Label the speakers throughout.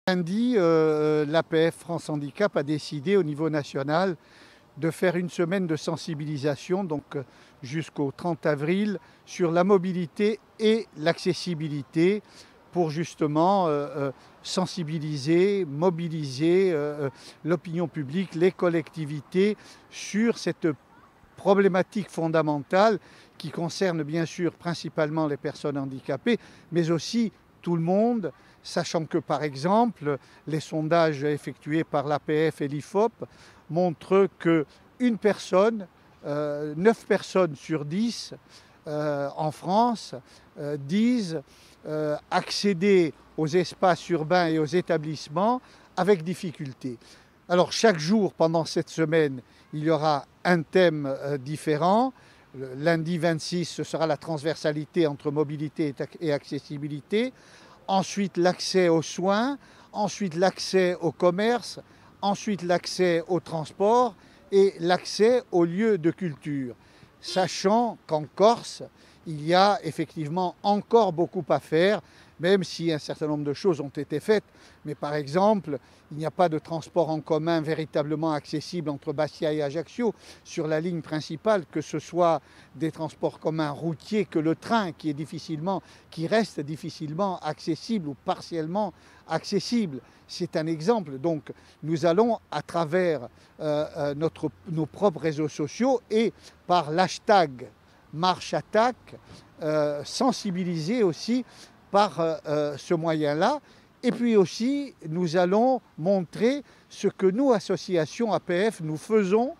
Speaker 1: Lundi, l'APF France Handicap a décidé au niveau national de faire une semaine de sensibilisation, donc jusqu'au 30 avril, sur la mobilité et l'accessibilité pour justement sensibiliser, mobiliser l'opinion publique, les collectivités sur cette problématique fondamentale qui concerne bien sûr principalement les personnes handicapées, mais aussi tout le monde, sachant que par exemple les sondages effectués par l'APF et l'IFOP montrent que 9 personnes sur 10 en France disent accéder aux espaces urbains et aux établissements avec difficulté. Alors chaque jour pendant cette semaine, il y aura un thème différent. Le lundi 26, ce sera la transversalité entre mobilité et accessibilité. Ensuite, l'accès aux soins. Ensuite, l'accès au commerce. Ensuite, l'accès au transport et l'accès aux lieux de culture. Sachant qu'en Corse, il y a effectivement encore beaucoup à faire, même si un certain nombre de choses ont été faites. Mais par exemple, il n'y a pas de transport en commun véritablement accessible entre Bastia et Ajaccio sur la ligne principale, que ce soit des transports communs routiers que le train qui reste difficilement accessible ou partiellement accessible. C'est un exemple. Donc nous allons à travers nos propres réseaux sociaux et par l'hashtag Marche Attaque sensibiliser aussi par ce moyen-là. Et puis aussi, nous allons montrer ce que nous, association APF, nous faisons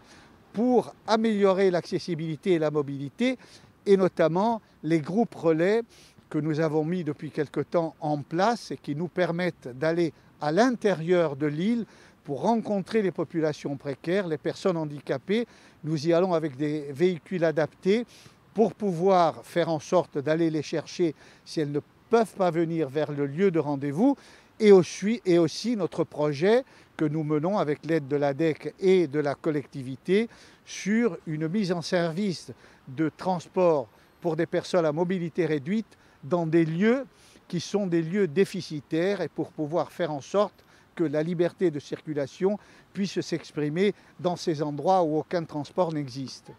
Speaker 1: pour améliorer l'accessibilité et la mobilité, et notamment les groupes relais que nous avons mis depuis quelque temps en place et qui nous permettent d'aller à l'intérieur de l'île pour rencontrer les populations précaires, les personnes handicapées. Nous y allons avec des véhicules adaptés pour pouvoir faire en sorte d'aller les chercher si elles ne peuvent pas venir vers le lieu de rendez-vous, et aussi notre projet que nous menons avec l'aide de l'ADEC et de la collectivité sur une mise en service de transport pour des personnes à mobilité réduite dans des lieux qui sont des lieux déficitaires, et pour pouvoir faire en sorte que la liberté de circulation puisse s'exprimer dans ces endroits où aucun transport n'existe.